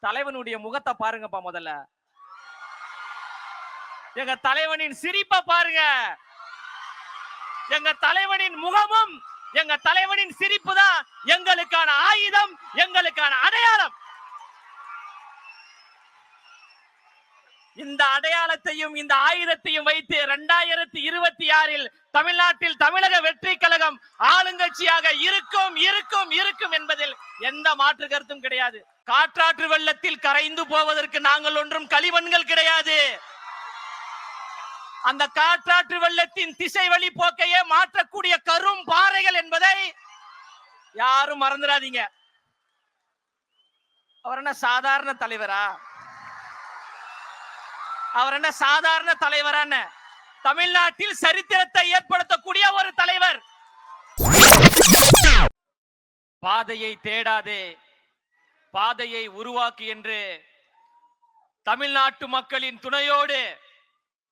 தலைவனுடைய முகத்தை பாருங்கப்பா. முதல்ல எங்க தலைவனின் சிரிப்பை பாருங்க. எங்க தலைவனின் முகமும் எங்க தலைவனின் சிரிப்பு தான் எங்களுக்கான ஆயுதம், எங்களுக்கான அடையாளம். இந்த அடையாளத்தையும் இந்த ஆயுதத்தையும் வைத்து 2026 தமிழ்நாட்டில் தமிழக வெற்றி கழகம் ஆளுங்கட்சியாக இருக்கும் இருக்கும் இருக்கும் என்பதில் எந்த மாற்று கருத்தும் கிடையாது. காற்றாற்று வெள்ளத்தில் கரைந்து போவதற்கு நாங்கள் ஒன்றும் களிமண்கள் கிடையாது. அந்த காற்றாற்று வெள்ளத்தின் திசை வழி போக்கையே மாற்றக்கூடிய கரும் பாறைகள் என்பதை யாரும் மறந்துடாதீங்க. அவர் என்ன சாதாரண தலைவரா? அவர் என்ன சாதாரண தலைவரான? தமிழ்நாட்டில் சரித்திரத்தை ஏற்படுத்தக்கூடிய ஒரு தலைவர். பாதையை தேடாதே, பாதையை உருவாக்கு என்று தமிழ்நாட்டு மக்களின் துணையோடு,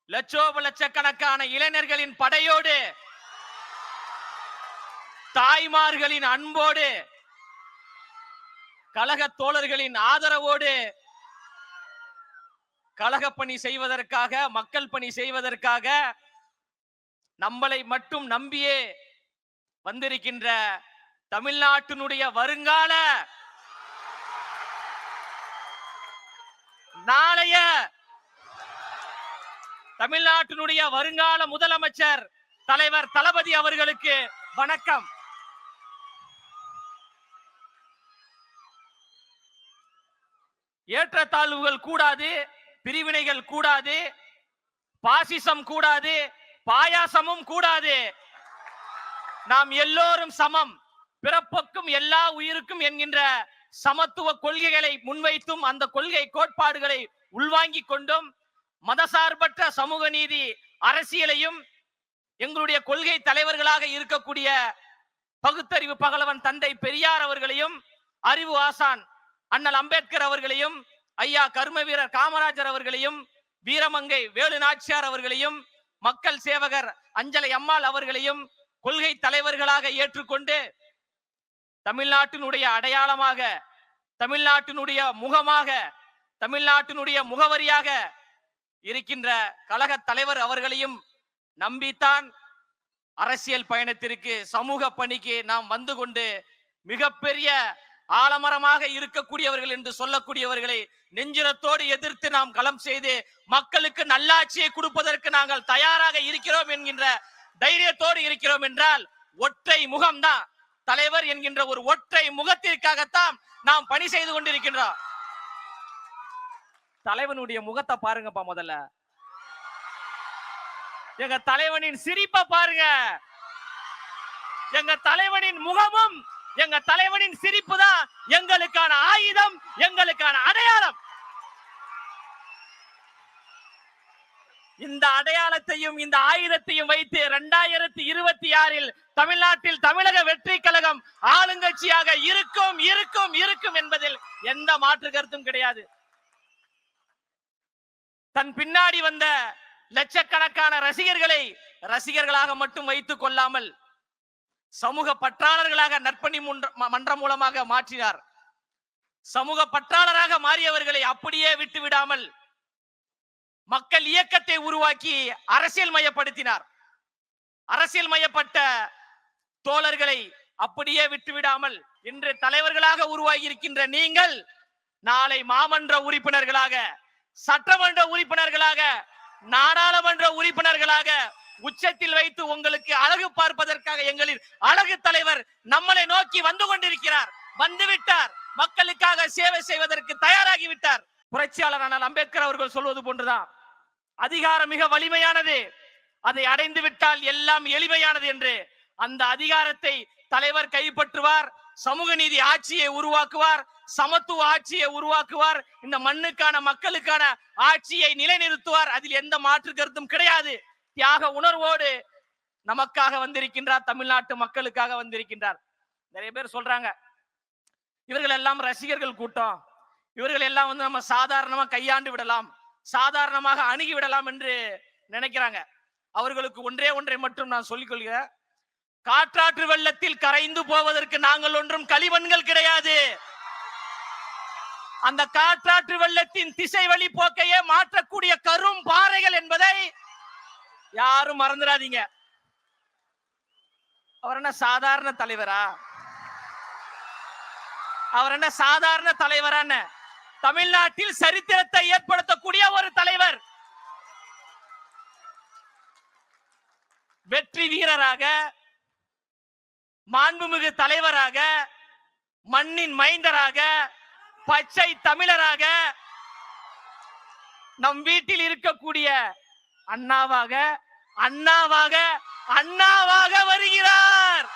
லட்சக்கணக்கான இளைஞர்களின் படையோடு, தாய்மார்களின் அன்போடு, கழக தோழர்களின் ஆதரவோடு கழக பணி செய்வதற்காக, மக்கள் பணி செய்வதற்காக நம்மளை மட்டும் நம்பியே வந்திருக்கின்ற தமிழ்நாட்டினுடைய வருங்கால நாளைய தமிழ்நாட்டினுடைய வருங்கால முதலமைச்சர் தலைவர் தளபதி அவர்களுக்கு வணக்கம். ஏற்றத்தாழ்வுகள் கூடாது, பிரிவினைகள் கூடாது, பாசிசம் கூடாது, பாயாசமும் கூடாது. நாம் எல்லோரும் சமம், பிறப்புக்கும் எல்லா உயிருக்கும் என்கின்ற சமத்துவ கொள்கைகளை முன்வைத்தும் அந்த கொள்கை கோட்பாடுகளை உள்வாங்கிக் கொண்டும் மதசார்பற்ற சமூக நீதி அரசியலையும் எங்களுடைய கொள்கை தலைவர்களாக இருக்கக்கூடிய பகுத்தறிவு பகலவன் தந்தை பெரியார் அவர்களையும், அறிவு ஆசான் அண்ணல் அம்பேத்கர் அவர்களையும், ஐயா கர்ம வீரர் காமராஜர் அவர்களையும், வீரமங்கை வேலு நாச்சியார் அவர்களையும், மக்கள் சேவகர் அஞ்சலை அம்மாள் அவர்களையும் கொள்கை தலைவர்களாக ஏற்றுக்கொண்டு தமிழ்நாட்டினுடைய அடையாளமாக, தமிழ்நாட்டினுடைய முகமாக, தமிழ்நாட்டினுடைய முகவரியாக இருக்கின்ற கழக தலைவர் அவர்களையும் நம்பித்தான் அரசியல் பயணத்திற்கு, சமூக பணிக்கு நாம் வந்து கொண்டு மிகப்பெரிய ஆலமரமாக இருக்கக்கூடியவர்கள் என்று சொல்லக்கூடியவர்களை நெஞ்சிரத்தோடு எதிர்த்து நாம் களம் செய்து மக்களுக்கு நல்லாட்சியை கொடுப்பதற்கு நாங்கள் தயாராக இருக்கிறோம் என்கின்ற தைரியத்தோடு இருக்கிறோம் என்றால் ஒற்றை முகம்தான். தலைவர் என்கின்ற ஒரு ஒற்றை முகத்திற்காகத்தான் நாம் பணி செய்து கொண்டிருக்கின்றோம். தலைவனுடைய முகத்தை பாருங்கப்பா. முதல்ல எங்க தலைவனின் சிரிப்பை பாருங்க. எங்க தலைவனின் முகமும் எங்க தலைவனின் சிரிப்பு தான் எங்களுக்கான ஆயுதம், எங்களுக்கான அடையாளம். இந்த அடையாளத்தையும் இந்த ஆயுதத்தையும் வைத்து 2026 தமிழ்நாட்டில் தமிழக வெற்றி கழகம் ஆளுங்கட்சியாக இருக்கும் இருக்கும் இருக்கும் என்பதில் எந்த மாற்று கருத்தும் கிடையாது. தன் பின்னாடி வந்த லட்சக்கணக்கான ரசிகர்களை ரசிகர்களாக மட்டும் வைத்துக் கொள்ளாமல் சமூக பற்றாளர்களாக நற்பணி மன்றம் மூலமாக மாற்றினார். சமூக பற்றாளராக மாறியவர்களை அப்படியே விட்டு விடாமல் மக்கள் இயக்கத்தை உருவாக்கி அரசியல் மயப்படுத்தினார். அரசியல் மயப்பட்ட தோழர்களை அப்படியே விட்டுவிடாமல் இன்று தலைவர்களாக உருவாகி இருக்கின்ற நீங்கள் நாளை மாமன்ற உறுப்பினர்களாக, சட்டமன்ற உறுப்பினர்களாக, நாடாளுமன்ற உறுப்பினர்களாக உச்சத்தில் வைத்து உங்களுக்கு அழகு பார்ப்பதற்காக எங்களின் அழகு தலைவர் நம்மளை நோக்கி வந்து கொண்டிருக்கிறார். வந்துவிட்டார். மக்களுக்காக சேவை செய்வதற்கு தயாராகி விட்டார். புரட்சியாளர் அண்ணல் அம்பேத்கர் அவர்கள் சொல்வது போன்றுதான், அதிகாரம் மிக வலிமையானது, அதை அடைந்து விட்டால் எல்லாம் எளிமையானது என்று. அந்த அதிகாரத்தை தலைவர் கைப்பற்றுவார், சமூக நீதி ஆட்சியை உருவாக்குவார், சமத்துவ ஆட்சியை உருவாக்குவார், இந்த மண்ணுக்கான மக்களுக்கான ஆட்சியை நிலைநிறுத்துவார். அதில் எந்த மாற்று கருத்தும் கிடையாது. தியாக உணர்வோடு நமக்காக வந்திருக்கின்றார், தமிழ்நாட்டு மக்களுக்காக வந்திருக்கின்றார். நிறைய பேர் சொல்றாங்க இவர்கள் எல்லாம் ரசிகர்கள் கூட்டம், இவர்கள் எல்லாம் நம்ம சாதாரணமா கையாண்டு விடலாம், சாதாரணமாக அணுகி விடலாம் என்று நினைக்கிறாங்க. அவர்களுக்கு ஒன்றை மட்டும் நான் சொல்லிக் கொள்கிறேன். காற்றாற்று வெள்ளத்தில் கரைந்து போவதற்கு நாங்கள் ஒன்றும் களிமண்கள் கிடையாது. அந்த காற்றாற்று வெள்ளத்தின் திசை வழி போக்கையே மாற்றக்கூடிய கரும் பாறைகள் என்பதை யாரும் மறந்துடாதீங்க. அவர் என்ன சாதாரண தலைவரா? அவர் என்ன சாதாரண தலைவரான தமிழ்நாட்டில் சரித்திரத்தை ஏற்படுத்தக்கூடிய ஒரு தலைவர், வெற்றி வீரராக, மாண்புமிகு தலைவராக, மண்ணின் மைந்தராக, பச்சை தமிழராக, நம் வீட்டில் இருக்கக்கூடிய அண்ணாவாக அண்ணாவாக அண்ணாவாக வருகிறார்.